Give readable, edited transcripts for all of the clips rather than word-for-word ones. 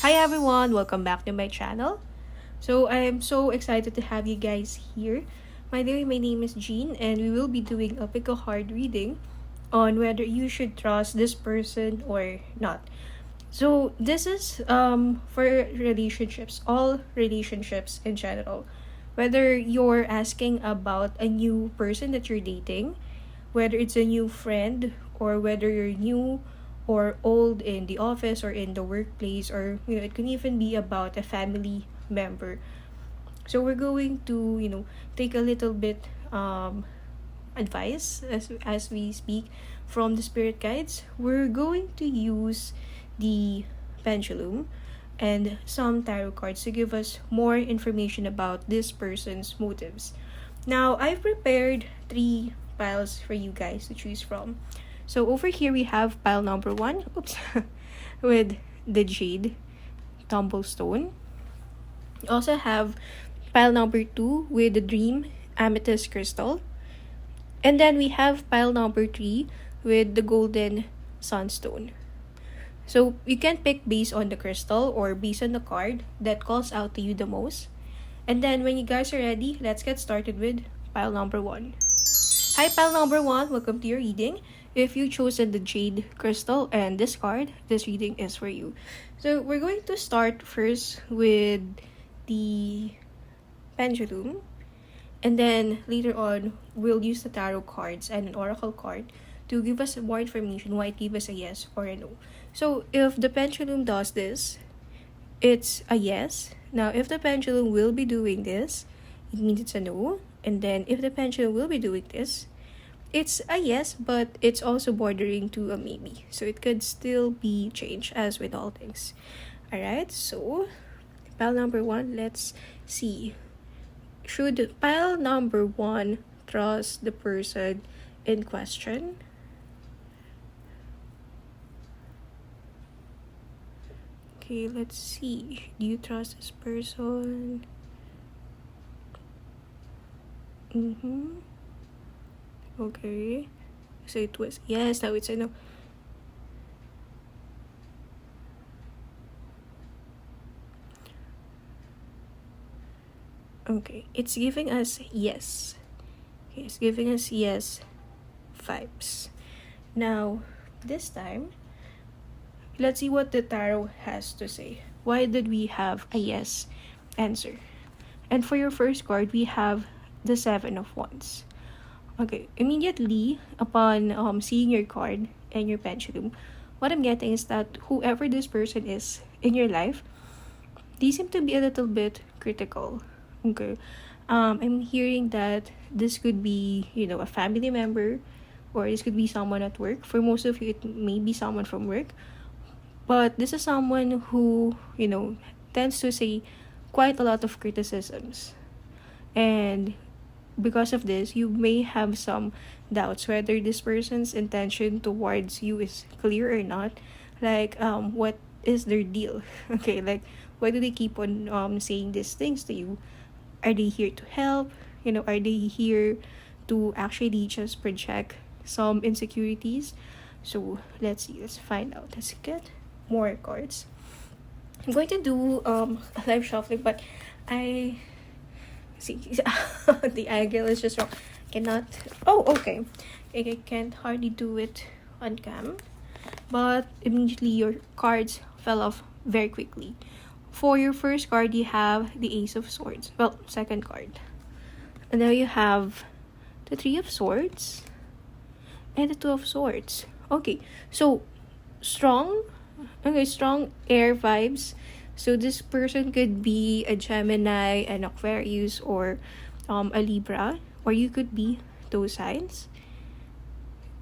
Hi everyone, welcome back to my channel. So I am so excited to have you guys here. My name is Jean and we will be doing a pick a card reading on whether you should trust this person or not. So this is for relationships, all relationships in general. Whether you're asking about a new person that you're dating, whether it's a new friend, or whether you're new or old in the office or in the workplace, or it can even be about a family member. So we're going to take a little bit advice as we speak from the spirit guides. We're going to use the pendulum and some tarot cards to give us more information about this person's motives. Now, I've prepared 3 piles for you guys to choose from. So over here we have pile number 1, with the jade tumblestone. We also have pile number 2 with the dream amethyst crystal. And then we have pile number 3 with the golden sunstone. So you can pick based on the crystal or based on the card that calls out to you the most. And then when you guys are ready, let's get started with pile number 1. Hi pile number 1, welcome to your reading. If you chosen the jade crystal and this card, this reading is for you. So we're going to start first with the pendulum. And then later on, we'll use the tarot cards and an oracle card to give us more information why it give us a yes or a no. So if the pendulum does this, it's a yes. Now if the pendulum will be doing this, it means it's a no. And then if the pendulum will be doing this, it's a yes, but it's also bordering to a maybe. So it could still be changed as with all things. Alright, so pile number 1, let's see. Should pile number 1 trust the person in question? Okay, let's see. Do you trust this person? Okay. So it was yes, now it's a no. Okay, it's giving us yes. Okay, it's giving us yes vibes. Now, this time, let's see what the tarot has to say. Why did we have a yes answer? And for your first card, we have the 7 of Wands. Okay, immediately upon seeing your card and your pendulum, what I'm getting is that whoever this person is in your life, they seem to be a little bit critical. Okay, I'm hearing that this could be a family member, or this could be someone at work. For most of you, it may be someone from work, but this is someone who tends to say quite a lot of criticisms, and because of this, you may have some doubts whether this person's intention towards you is clear or not. Like, what is their deal? Okay, like, why do they keep on saying these things to you? Are they here to help? Are they here to actually just project some insecurities? So let's see, let's find out. Let's get more cards. I'm going to do a live shuffling, but I see the angle is just wrong. Cannot. Oh, okay. I can't hardly do it on cam, but immediately your cards fell off very quickly. For your first card, you have the Ace of Swords. Well, second card. And now you have the 3 of Swords and the 2 of Swords. Okay, so strong. Okay, strong air vibes. So this person could be a Gemini, an Aquarius, or a Libra, or you could be those signs.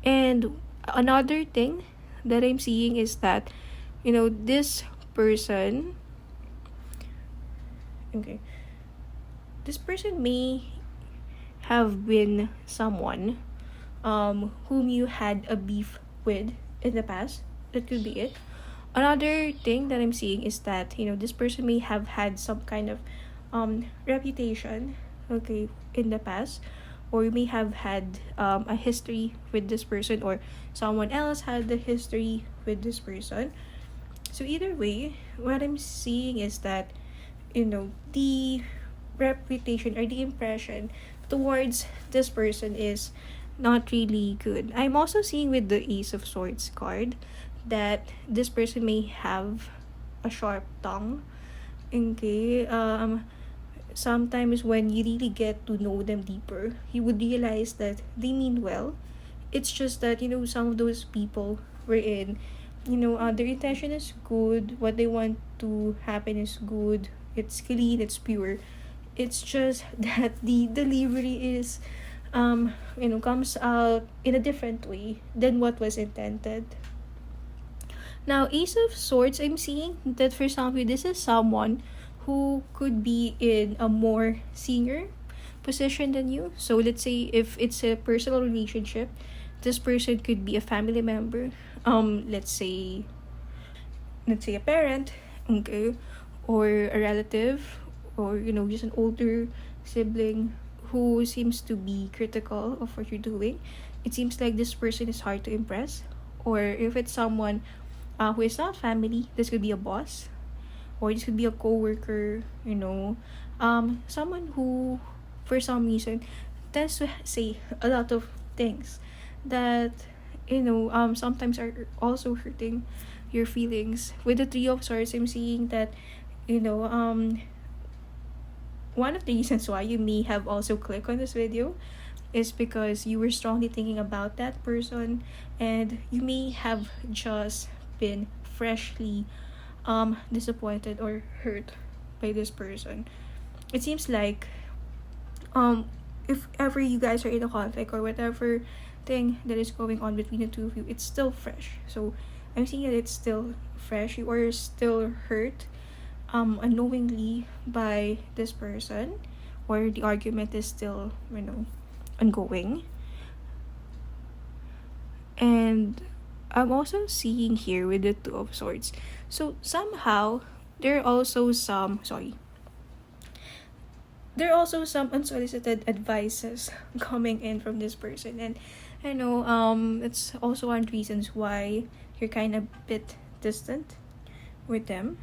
And another thing that I'm seeing is that this person, okay, this person may have been someone whom you had a beef with in the past. That could be it. Another thing that I'm seeing is that this person may have had some kind of reputation, okay, in the past, or you may have had a history with this person, or someone else had the history with this person. So either way, what I'm seeing is that, the reputation or the impression towards this person is not really good. I'm also seeing with the Ace of Swords card that this person may have a sharp tongue. Okay, sometimes when you really get to know them deeper, you would realize that they mean well. It's just that, some of those people we're in, their intention is good, what they want to happen is good, it's clean, it's pure. It's just that the delivery is, comes out in a different way than what was intended. Now, Ace of Swords, I'm seeing that for some of you, this is someone who could be in a more senior position than you. So let's say if it's a personal relationship, this person could be a family member. Let's say a parent, okay, or a relative, or just an older sibling who seems to be critical of what you're doing. It seems like this person is hard to impress. Or if it's someone who is not family, this could be a boss, or this could be a co-worker, someone who for some reason tends to say a lot of things that sometimes are also hurting your feelings. With the Three of Swords, I'm seeing that one of the reasons why you may have also clicked on this video is because you were strongly thinking about that person, and you may have just been freshly disappointed or hurt by this person. It seems like if ever you guys are in a conflict or whatever thing that is going on between the two of you, it's still fresh. So I'm seeing that it's still fresh. You are still hurt unknowingly by this person, or the argument is still ongoing. And I'm also seeing here with the Two of Swords, so somehow there are also some unsolicited advices coming in from this person. And I know it's also one reasons why you're kind of bit distant with them.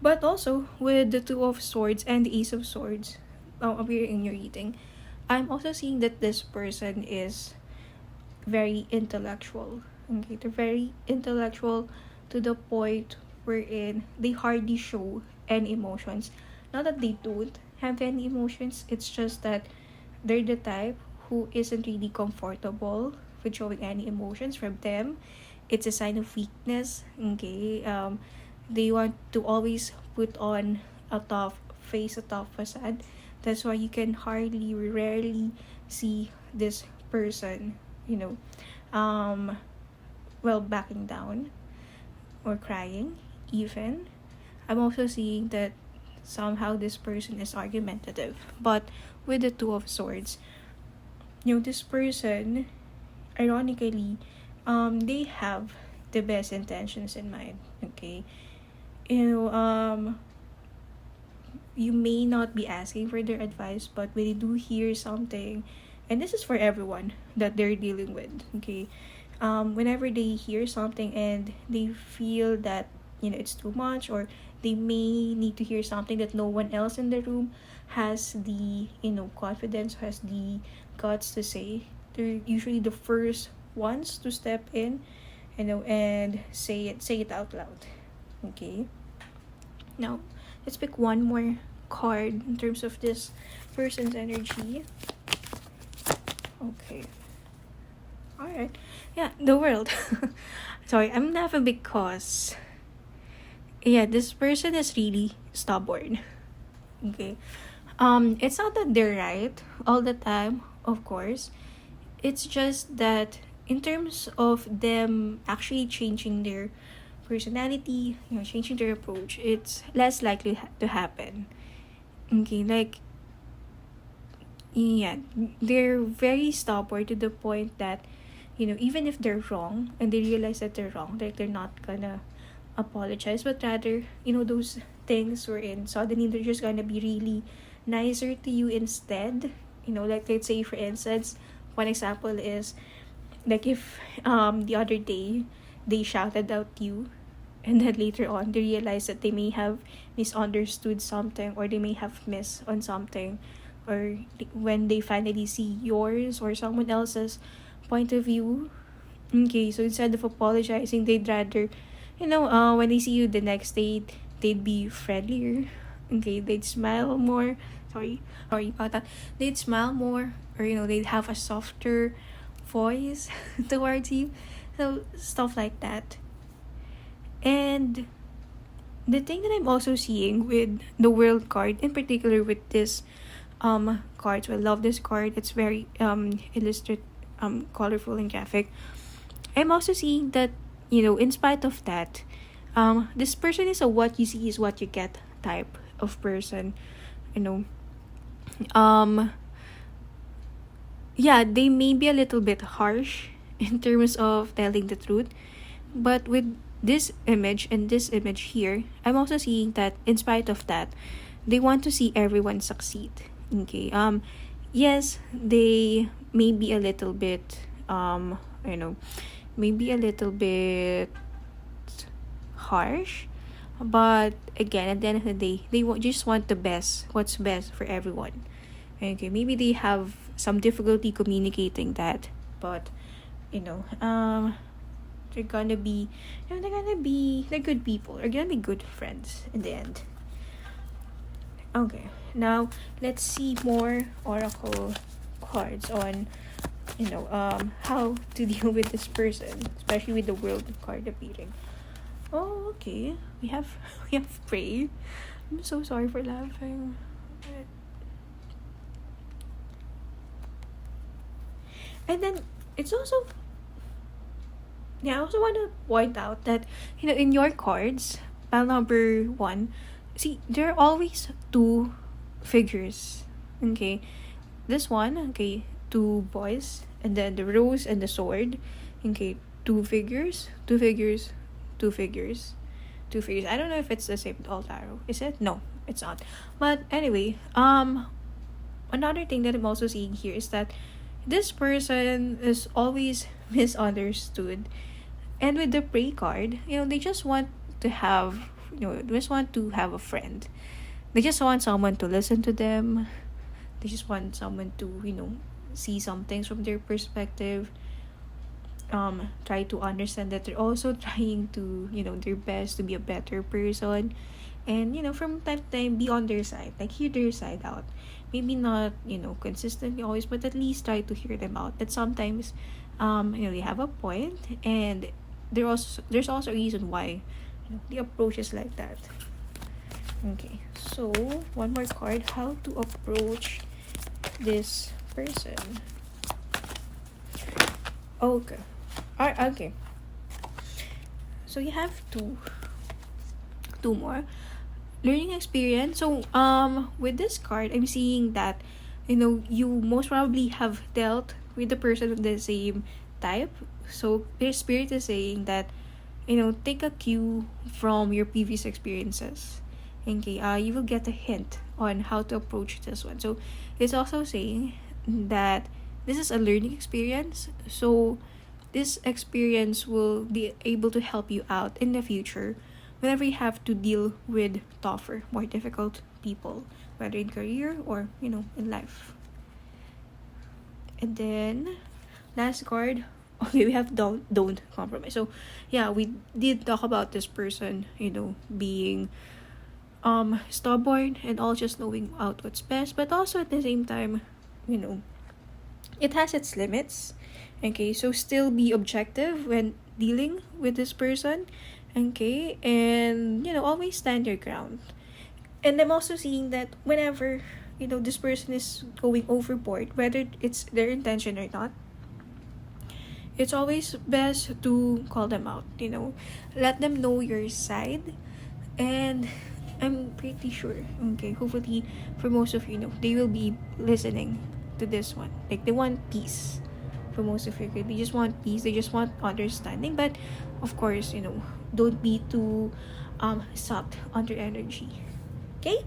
But also with the Two of Swords and the Ace of Swords appearing in your reading, I'm also seeing that this person is very intellectual. Okay, they're very intellectual to the point wherein they hardly show any emotions. Not that they don't have any emotions, it's just that they're the type who isn't really comfortable with showing any emotions. From them, it's a sign of weakness. Okay, they want to always put on a tough face, a tough facade. That's why you can rarely see this person, backing down or crying even. I'm also seeing that somehow this person is argumentative. But with the Two of Swords, this person, ironically, they have the best intentions in mind. Okay, you may not be asking for their advice, but when you do hear something, and this is for everyone that they're dealing with, okay, whenever they hear something and they feel that it's too much, or they may need to hear something that no one else in the room has the confidence, has the guts to say, they're usually the first ones to step in, and say it out loud. Okay, now let's pick one more card in terms of this person's energy. Okay, all right, yeah, the World. Sorry, I'm laughing because this person is really stubborn. Okay, it's not that they're right all the time, of course. It's just that in terms of them actually changing their personality, changing their approach, it's less likely to happen. Okay, they're very stubborn to the point that even if they're wrong and they realize that they're wrong, they're not gonna apologize, but rather those things were in suddenly they're just gonna be really nicer to you instead. Let's say for instance, one example is if the other day they shouted out you and then later on they realize that they may have misunderstood something, or they may have missed on something, or when they finally see yours or someone else's point of view. Okay, so instead of apologizing, they'd rather, when they see you the next day, they'd be friendlier. Okay, they'd smile more. Sorry about that. They'd smile more, or they'd have a softer voice towards you. So stuff like that. And the thing that I'm also seeing with the world card, in particular with this card, so I love this card. It's very illustrated, colorful and graphic. I'm also seeing that, in spite of that, this person is a what you see is what you get type of person. Yeah, they may be a little bit harsh in terms of telling the truth, but with this image and this image here, I'm also seeing that in spite of that, they want to see everyone succeed. Okay. Yes, they may be a little bit maybe a little bit harsh, but again, at the end of the day, they just want the best, what's best for everyone. Okay, maybe they have some difficulty communicating that, but they're gonna be they're good people, they're gonna be good friends in the end. Okay, now let's see more oracle cards on how to deal with this person, especially with the world card appearing. Oh, okay. We have Praagh. I'm so sorry for laughing. And then it's also, I also want to point out that in your cards, pile number 1, see, there are always 2 figures. Okay, this one, okay, 2 boys, and then the rose and the sword. Okay, 2 figures, 2 figures, 2 figures, 2 figures. I don't know if it's the same all tarot. Is it? No, it's not. But anyway, another thing that I'm also seeing here is that this person is always misunderstood. And with the Praagh card, they just want to have, just want to have a friend. They just want someone to listen to them. They just want someone to, see some things from their perspective. Try to understand that they're also trying to, their best to be a better person. And, from time to time, be on their side. Like, hear their side out. Maybe not, consistently always, but at least try to hear them out. That sometimes, they have a point, and there's also a reason why, the approach is like that. Okay, so one more card. How to approach this person. Okay. Alright, okay. So you have two more. Learning experience. So with this card, I'm seeing that you most probably have dealt with the person of the same type. So their spirit is saying that take a cue from your previous experiences. Okay, you will get a hint on how to approach this one. So it's also saying that this is a learning experience. So this experience will be able to help you out in the future whenever you have to deal with tougher, more difficult people, whether in career or in life. And then last card, okay, we have don't compromise. So yeah, we did talk about this person being stubborn and all, just knowing out what's best, but also at the same time it has its limits. Okay, so still be objective when dealing with this person. Okay, and always stand your ground. And I'm also seeing that whenever this person is going overboard, whether it's their intention or not, it's always best to call them out. Let them know your side. And I'm pretty sure, okay, hopefully for most of they will be listening to this one. Like, they want peace. For most of you, they just want peace, they just want understanding. But of course, don't be too sucked under energy. Okay,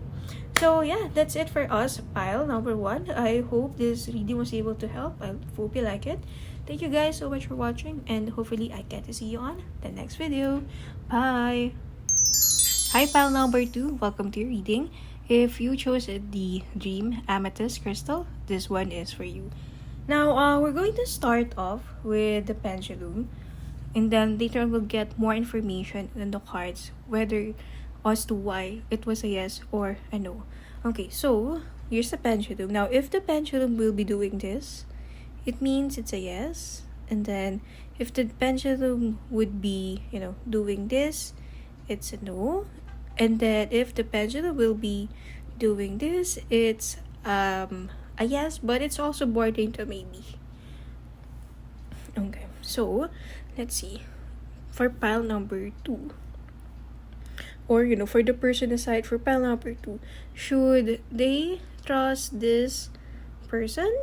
So yeah, that's it for us, pile number 1. I hope this reading was able to help. I hope you like it. Thank you guys so much for watching, and hopefully I get to see you on the next video. Bye! Hi, pile number 2. Welcome to your reading. If you chose the Dream Amethyst Crystal, this one is for you. Now, we're going to start off with the pendulum, and then later we'll get more information on the cards, whether as to why it was a yes or a no. Okay, so here's the pendulum. Now, if the pendulum will be doing this, it means it's a yes. And then if the pendulum would be, doing this, it's a no. And then if the pendulum will be doing this, it's a yes, but it's also bordering to maybe. Okay, so let's see. For pile number 2, or for the person aside for pile number 2, should they trust this person?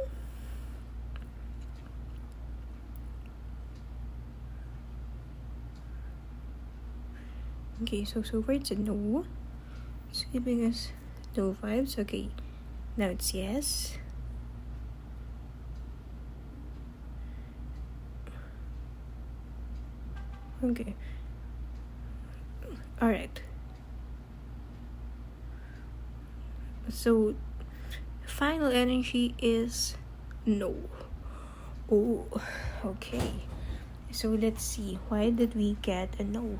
Okay, so far it's a no. It's giving us no vibes. Okay, now it's yes. Okay. Alright. So, final energy is no. Oh, okay. So, let's see. Why did we get a no?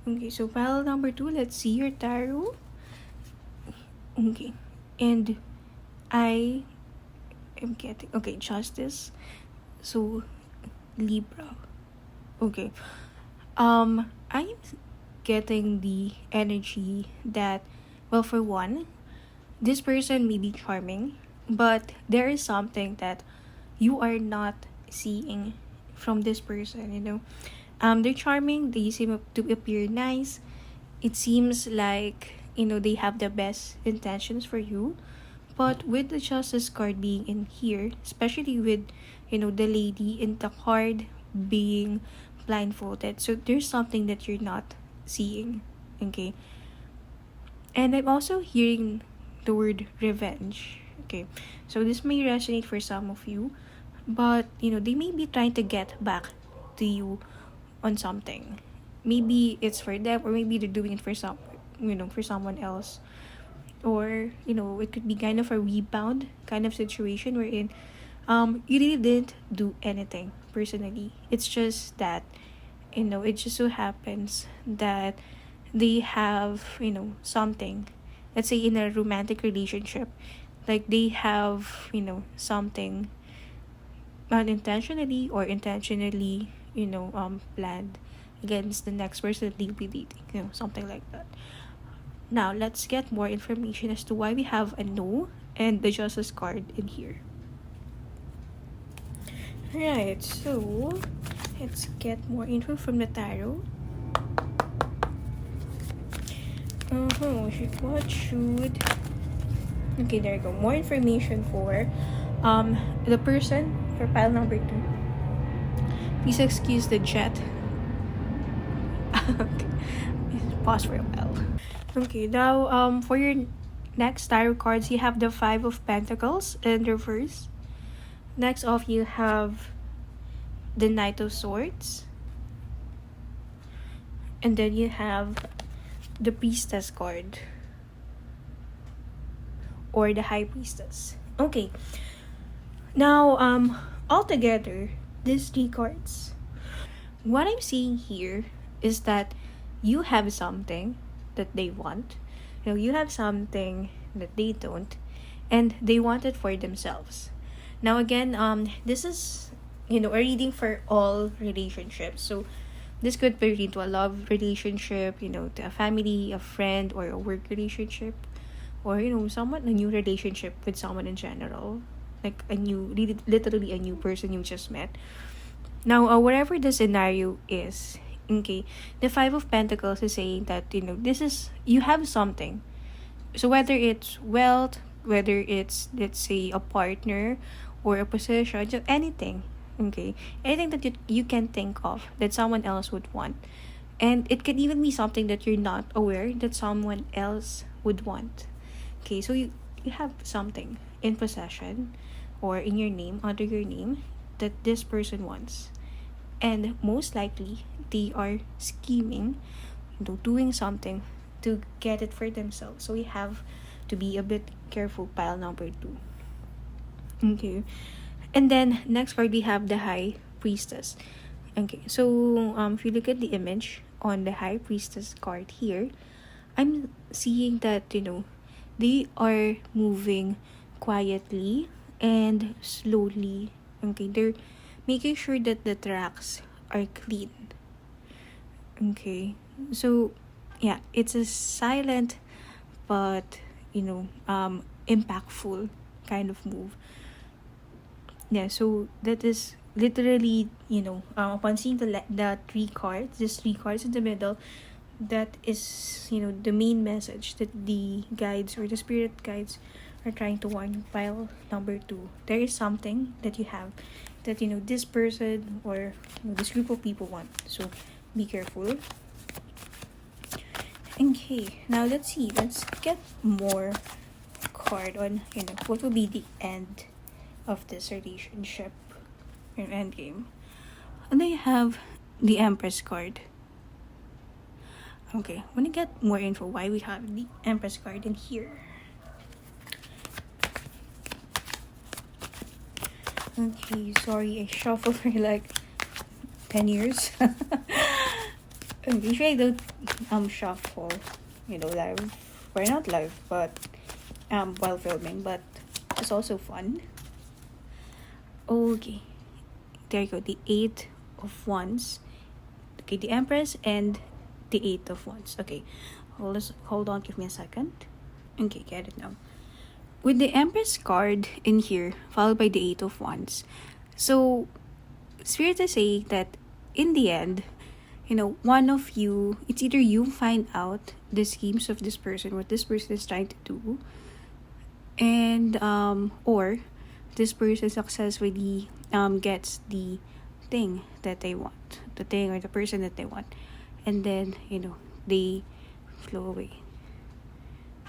Okay, so pile number 2, let's see your tarot. Okay, and I am getting, Justice. So, Libra. Okay. I'm getting the energy that, well, for one, this person may be charming, but there is something that you are not seeing from this person. They're charming, they seem to appear nice. It seems like, they have the best intentions for you. But with the Justice card being in here, especially with, the lady in the card being blindfolded, so there's something that you're not seeing. Okay. And I'm also hearing the word revenge. Okay. So this may resonate for some of you, but, they may be trying to get back to you on something. Maybe it's for them, or maybe they're doing it for for someone else. Or, it could be kind of a rebound kind of situation wherein you really didn't do anything personally. It's just that, it just so happens that they have, something. Let's say in a romantic relationship, like they have, something unintentionally or intentionally, planned against the next person that they'll be dating, something like that. Now, let's get more information as to why we have a no and the Justice card in here. Right, so let's get more info from the tarot. What should... Okay, there you go. More information for the person for pile number 2. Please excuse the jet. Okay. Pause for a while. Okay, now for your next tarot cards, you have the 5 of Pentacles in reverse. Next off, you have the Knight of Swords. And then you have the Priestess card. Or the High Priestess. Okay. Now, altogether, these 3 cards. What I'm seeing here is that you have something that they want. You have something that they don't, and they want it for themselves. Now again, this is, a reading for all relationships. So this could be into a love relationship, to a family, a friend, or a work relationship, or somewhat a new relationship with someone in general, like literally a new person you just met. Now, whatever the scenario is, okay, the 5 of Pentacles is saying that, this is, you have something. So whether it's wealth, whether it's, let's say, a partner or a position, just anything, okay, anything that you can think of that someone else would want. And it can even be something that you're not aware that someone else would want. Okay, so you have something in possession or in your name, under your name, that this person wants. And most likely, they are scheming, doing something to get it for themselves. So we have to be a bit careful, pile number 2. Okay. And then, next card, we have the High Priestess. Okay, so if you look at the image on the High Priestess card here, I'm seeing that, they are moving quietly and slowly. Okay, they're making sure that the tracks are clean. Okay, so yeah, it's a silent but impactful kind of move. Yeah, so that is literally, upon seeing the 3 cards, these 3 cards in the middle, that is, the main message that the guides or the spirit guides are trying to warn you. Pile number 2, there is something that you have that, this person or this group of people want. So be careful. Okay, now let's see. Let's get more card on, what will be the end of this relationship or end game. And then you have the Empress card. Okay, I want to get more info why we have the Empress card in here. Okay, sorry, I shuffled for like 10 years. Usually I don't shuffle, live. We're not live, but while filming, but it's also fun. Okay, there you go, the 8 of Wands. Okay, the Empress and the 8 of Wands. Okay, hold on, give me a second. Okay, get it now. With the Empress card in here, followed by the 8 of Wands. So, Spirit is saying that in the end, one of you, it's either you find out the schemes of this person, what this person is trying to do, and or this person successfully gets the thing that they want, the thing or the person that they want, and then they flow away.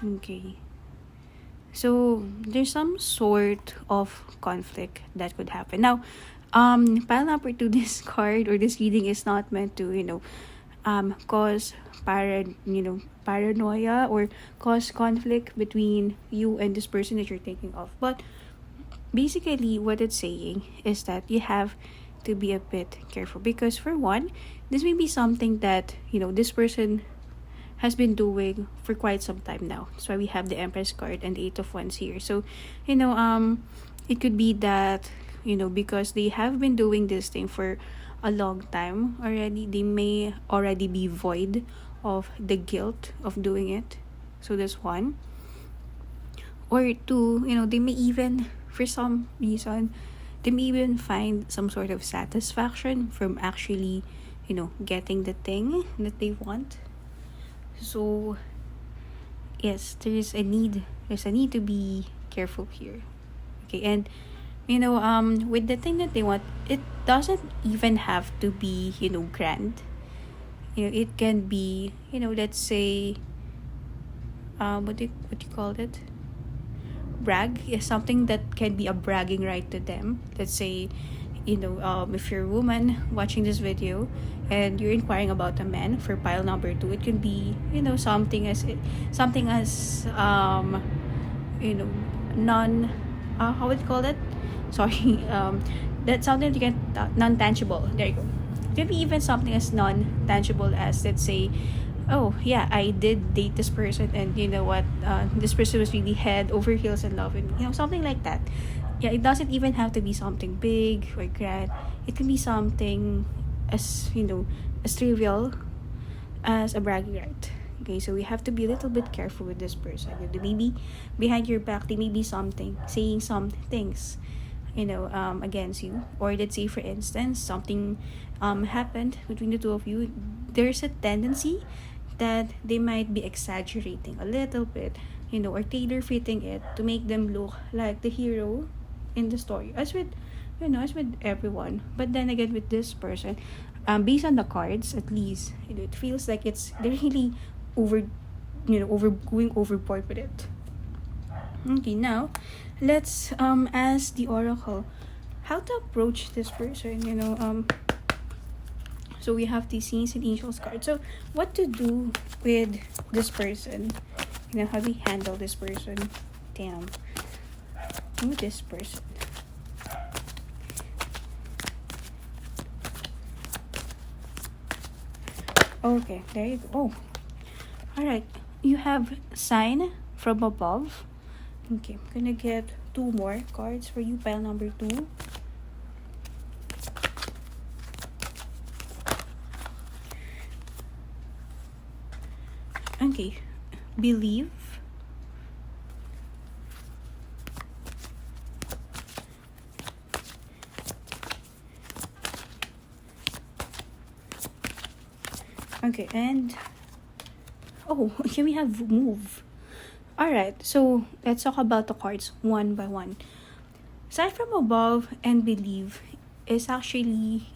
Okay, so there's some sort of conflict that could happen now. Pile number 2, this card or this reading is not meant to cause paranoia or cause conflict between you and this person that you're thinking of, but basically what it's saying is that you have to be a bit careful, because for one, this may be something that this person has been doing for quite some time now. That's why we have the Empress card and the 8 of Wands here. So it could be that because they have been doing this thing for a long time already, they may already be void of the guilt of doing it. So that's one. Or 2, they may even, for some reason, they may even find some sort of satisfaction from actually, getting the thing that they want. So, yes, there's a need to be careful here. Okay, and with the thing that they want, it doesn't even have to be grand. It can be let's say what do you call it, brag is something that can be a bragging right to them. Let's say if you're a woman watching this video and you're inquiring about a man for pile number 2, it can be something as non how would you call that, sorry, that's something you can non-tangible, there you go. It can be even something as non-tangible as, let's say, oh yeah, I did date this person, and what, this person was really head over heels in love with me, something like that. Yeah, it doesn't even have to be something big or grand. It can be something as as trivial as a bragging right. Okay, so we have to be a little bit careful with this person. Maybe behind your back they may be saying some things against you, or let's say for instance something happened between the two of you. There's a tendency that they might be exaggerating a little bit, or tailor fitting it to make them look like the hero in the story, as with everyone. But then again, with this person, based on the cards at least, it feels like they're really going overboard with it. Okay, now let's ask the oracle how to approach this person. So we have the Saints and Angels card. So what to do with this person? How do we handle this person? Damn. Who this person? Okay, there you go. Oh, alright. You have sign from above. Okay, I'm gonna get 2 more cards for you, pile number 2. Okay, believe. Okay, and oh, here we have move. Alright, so let's talk about the cards one by one. Sight from above and believe is actually,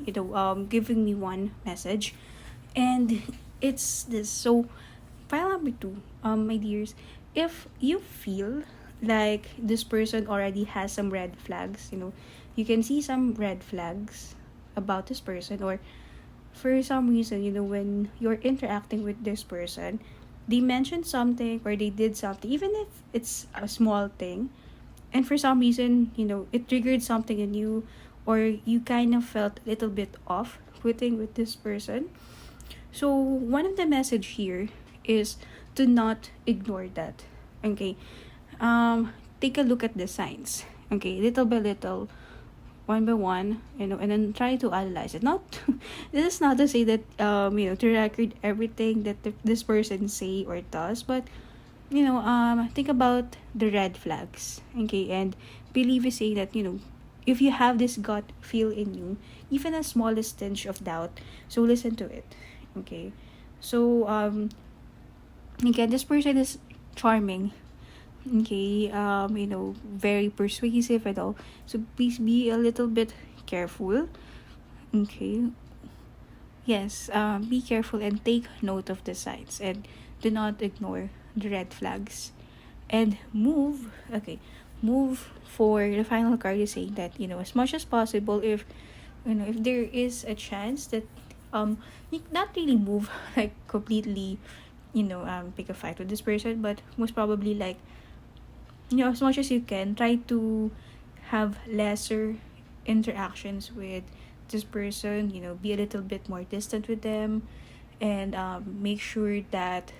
giving me one message. And it's this. So, file number 2, my dears, if you feel like this person already has some red flags, you can see some red flags about this person, or for some reason, when you're interacting with this person, they mentioned something or they did something, even if it's a small thing, and for some reason, it triggered something in you, or you kind of felt a little bit off putting with this person. So one of the message here is to not ignore that. Okay, take a look at the signs. Okay, little by little, one by one, and then try to analyze it. Not this is not to say that to record everything that this person say or does, but think about the red flags. Okay, and believe is saying that if you have this gut feel in you, even a smallest tinge of doubt, so listen to it. Okay, so again, this person is charming. Okay, very persuasive and all, so please be a little bit careful. Okay, yes, be careful and take note of the signs, and do not ignore the red flags, and move. Okay, move. For the final card is saying that as much as possible, if if there is a chance that you not really move like completely, pick a fight with this person, but most probably, like, as much as you can, try to have lesser interactions with this person. Be a little bit more distant with them, and make sure that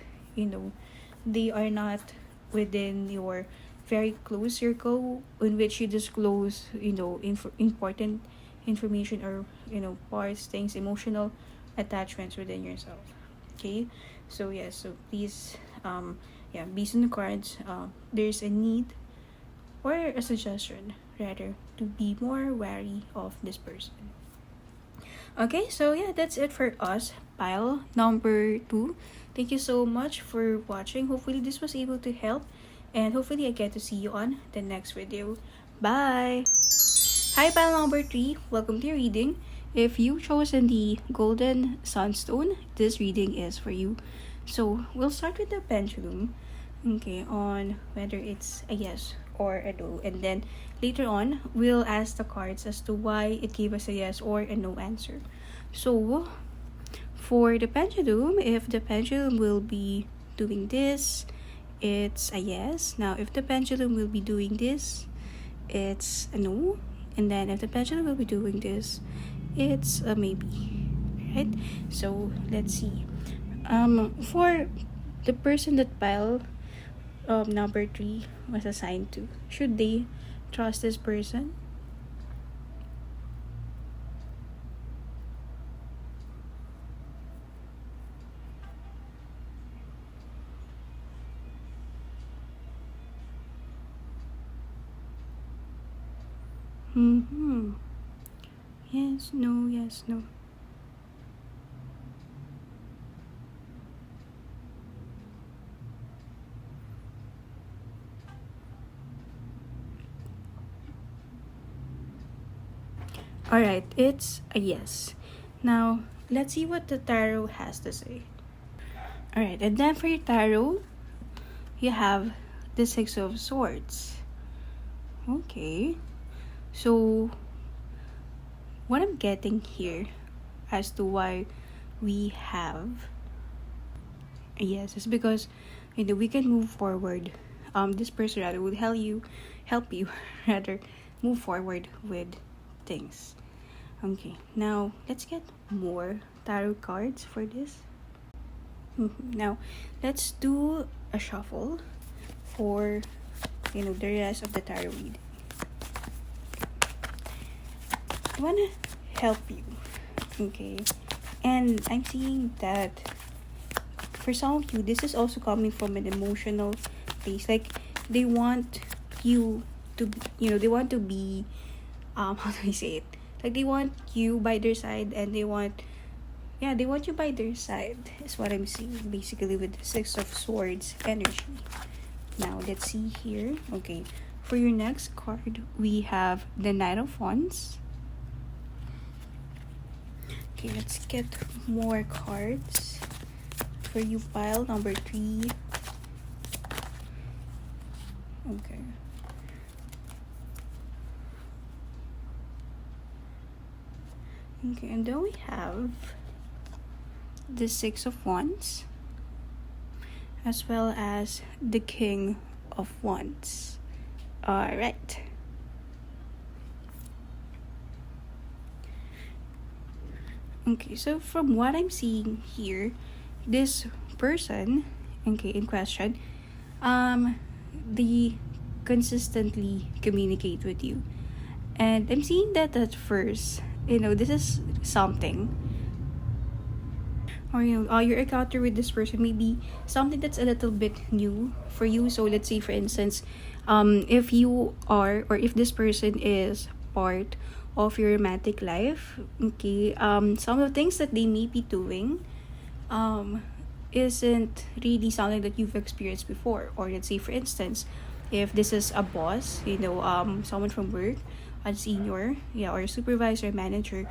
they are not within your very close circle in which you disclose important information, or parts, things, emotional attachments within yourself. Okay, so yes, so please, based on the cards, there's a need, or a suggestion rather, to be more wary of this person. Okay, so yeah, that's it for us, pile number 2. Thank you so much for watching. Hopefully this was able to help, and hopefully I get to see you on the next video. Bye. Hi, pile number 3. Welcome to your reading. If you chosen the Golden Sunstone, this reading is for you. So we'll start with the pendulum. Okay, on whether it's a yes or a no, and then later on we'll ask the cards as to why it gave us a yes or a no answer. So for the pendulum, if the pendulum will be doing this, it's a yes. Now if the pendulum will be doing this, it's a no. And then if the pendulum will be doing this, it's a maybe. Right? So let's see. For the person that pile number 3 was assigned to, should they trust this person? Yes, no, yes, no. Alright, it's a yes. Now, let's see what the tarot has to say. Alright, and then for your tarot, you have the Six of Swords. Okay. So, what I'm getting here as to why we have, yes, is because we can move forward. This person rather would help you rather move forward with things. Okay, now let's get more tarot cards for this. Now, let's do a shuffle for the rest of the tarot reading. I wanna help you, okay? And I'm seeing that for some of you, this is also coming from an emotional place. Like they want you to, they want to be, how do I say it? Like they want you by their side, and they want you by their side. Is what I'm seeing basically with the Six of Swords energy. Now let's see here. Okay, for your next card, we have the Knight of Wands. Okay, let's get more cards for you, pile number 3. Okay. Okay, and then we have the Six of Wands, as well as the King of Wands. Alright. Okay, so from what I'm seeing here, this person, okay, in question, they consistently communicate with you. And I'm seeing that at first, this is something, or your encounter with this person may be something that's a little bit new for you. So let's say, for instance, if you are, or if this person is part of your romantic life, okay, some of the things that they may be doing isn't really something that you've experienced before. Or let's say, for instance, if this is a boss, someone from work, a senior, or a supervisor, manager,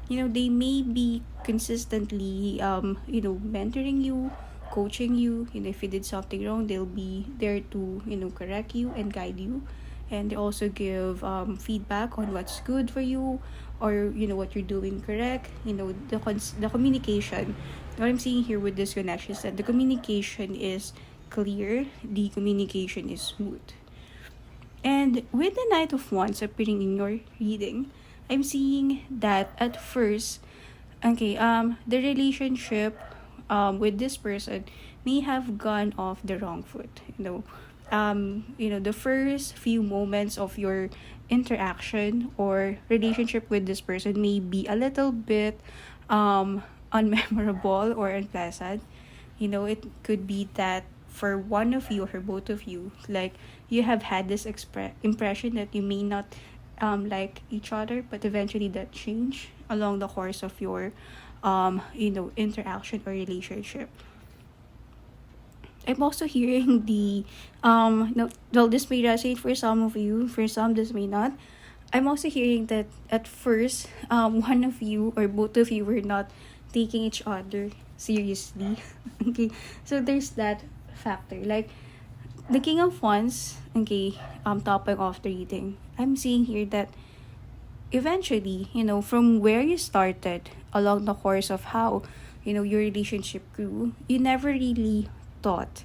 they may be consistently mentoring you, coaching you. If you did something wrong, they'll be there to correct you and guide you. And they also give feedback on what's good for you, or what you're doing correct. The communication, what I'm seeing here with this connection is that the communication is clear, the communication is smooth. And with the Knight of Wands appearing in your reading, I'm seeing that at first, okay, the relationship with this person may have gone off the wrong foot. The first few moments of your interaction or relationship with this person may be a little bit unmemorable or unpleasant. It could be that for one of you or for both of you, like you have had this impression that you may not like each other, but eventually that change along the course of your interaction or relationship. I'm also hearing the no, well, this may resonate for some of you, for some this may not. I'm also hearing that at first one of you or both of you were not taking each other seriously. Okay, so there's that factor. Like the King of Wands, okay, topping off the reading, I'm seeing here that eventually, from where you started along the course of how your relationship grew, you never really thought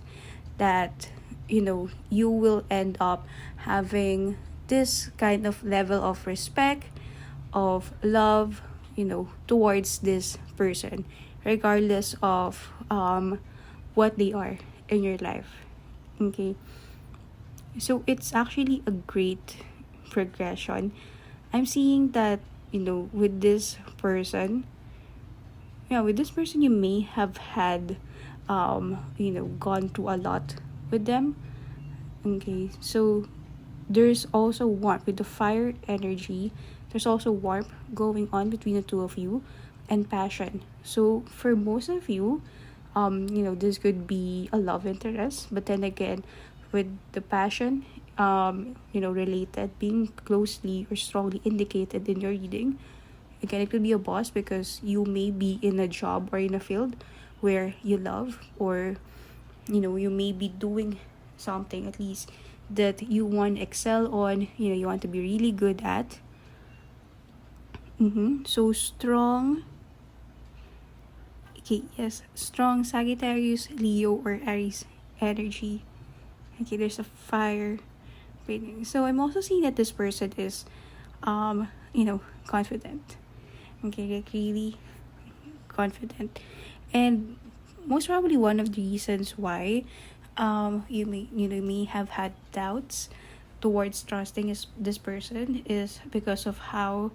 that you will end up having this kind of level of respect, of love, towards this person, regardless of what they are in your life. Okay, so it's actually a great progression. I'm seeing that with this person, you may have had gone through a lot with them. Okay, so there's also warmth with the fire energy. There's also warmth going on between the two of you, and passion. So for most of you, this could be a love interest, but then again, with the passion, related, being closely or strongly indicated in your reading, again, it could be a boss because you may be in a job or in a field where you love, or you may be doing something at least that you want to excel on, you want to be really good at. So strong. Okay, yes, strong Sagittarius, Leo, or Aries energy. Okay, there's a fire. So I'm also seeing that this person is, confident. Okay, like really confident, and most probably one of the reasons why, you may have had doubts towards trusting this person is because of how,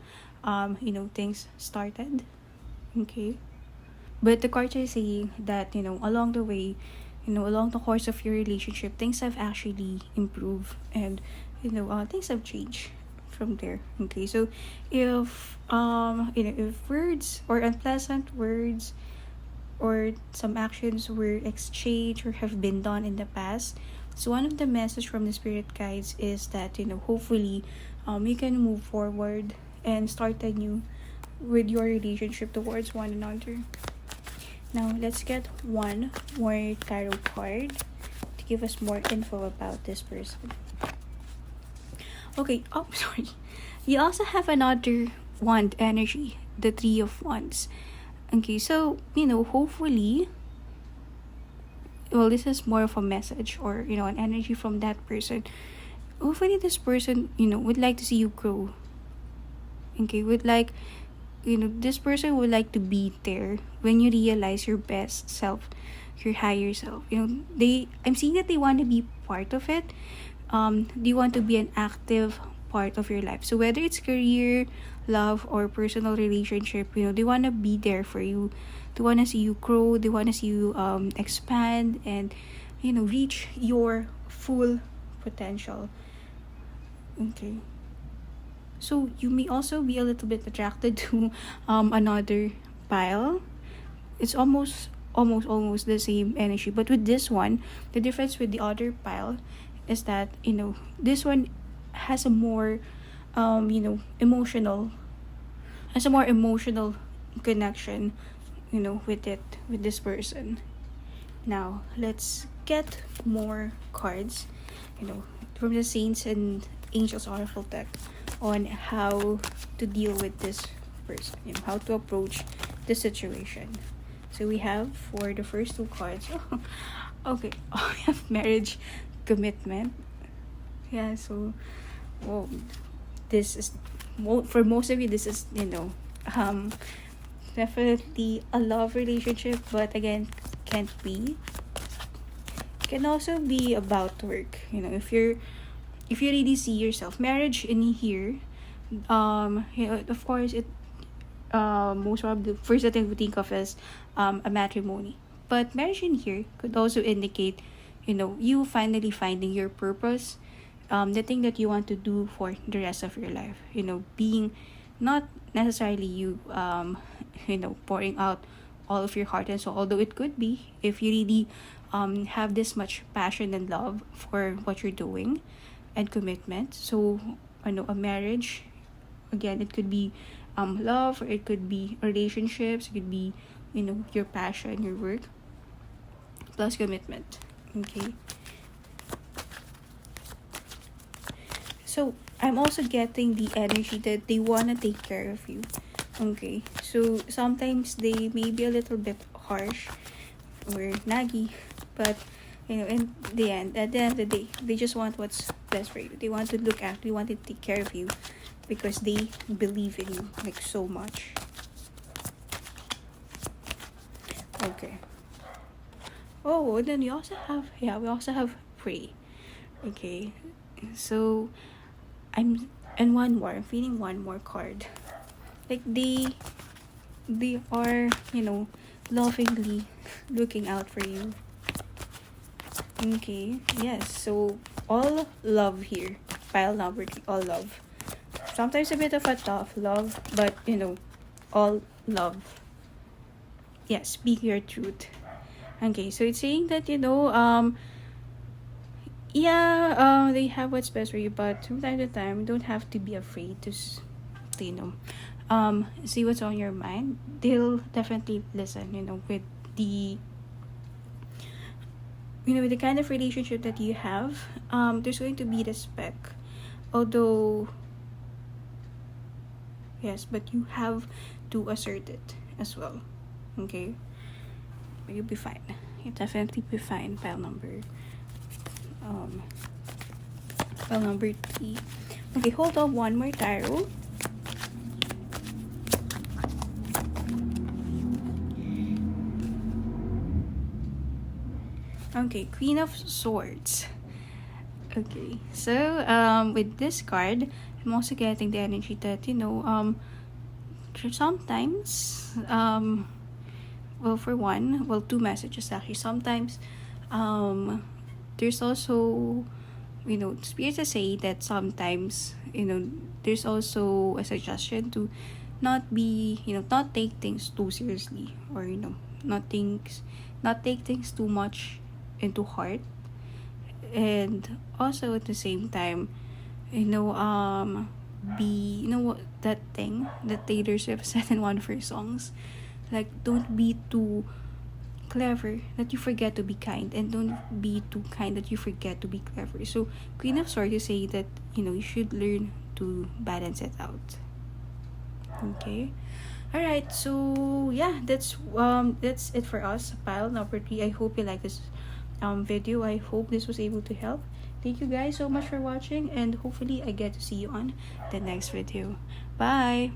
things started. Okay, but the cards are saying that along the way, along the course of your relationship, things have actually improved, and things have changed from there. Okay, so if words or unpleasant words or some actions were exchanged or have been done in the past, so one of the message from the spirit guides is that hopefully you can move forward and start anew with your relationship towards one another. Now let's get one more tarot card to give us more info about this person. Okay, oh sorry. You also have another wand energy, the Three of Wands. Okay, so hopefully, well, this is more of a message or an energy from that person. Hopefully this person would like to see you grow. Okay, would like this person would like to be there when you realize your best self, your higher self. I'm seeing that they want to be part of it. They want to be an active part of your life. So whether it's career, love, or personal relationship, they want to be there for you. They want to see you grow. They want to see you expand and reach your full potential. Okay, so you may also be a little bit attracted to another pile. It's almost the same energy, but with this one, the difference with the other pile is that this one has a more emotional connection with this person. Now let's get more cards from the Saints and Angels Oracle deck on how to deal with this person, how to approach the situation. So we have for the first two cards, okay, we have marriage, commitment. Yeah, so this is for most of you, this is definitely a love relationship, but again, can't be. Can also be about work. If you really see yourself, marriage in here, of course it most probably the first thing we think of is a matrimony, but marriage in here could also indicate you finally finding your purpose, the thing that you want to do for the rest of your life, being not necessarily you pouring out all of your heart and soul, although it could be if you really have this much passion and love for what you're doing and commitment. So a marriage, again, it could be love, or it could be relationships, it could be your passion, your work plus commitment. Okay, so I'm also getting the energy that they want to take care of you. Okay, so sometimes they may be a little bit harsh or naggy, but in the end, at the end of the day, they just want what's best for you. They want to look after, they want to take care of you because they believe in you like so much. Okay. Oh, and then we also have Praagh. Okay, so I'm feeling one more card. Like they are lovingly looking out for you. Okay, yes, so all love here. Pile number 3, all love. Sometimes a bit of a tough love, but all love. Yes, speak your truth. Okay, so it's saying that they have what's best for you, but from time to time, you don't have to be afraid to see what's on your mind. They'll definitely listen with with the kind of relationship that you have, there's going to be respect. Although, yes, but you have to assert it as well. Okay? But you'll be fine. You'll definitely be fine. Pile number 3. Okay, hold on one more tarot. Okay, Queen of Swords. Okay, so with this card, I'm also getting the energy that sometimes well, for one, well, two messages actually. Sometimes there's also spirits to say that sometimes there's also a suggestion to not be not take things too seriously, or not take things too much into heart. And also at the same time, be what that thing that Taylor Swift said in one of her songs, like, don't be too clever that you forget to be kind, and don't be too kind that you forget to be clever. So Queen of Swords, you say that you should learn to balance it out. Okay. All right, so yeah, that's it for us, pile number 3. I hope you like this video. I hope this was able to help. Thank you guys so much for watching, and hopefully I get to see you on the next video. Bye.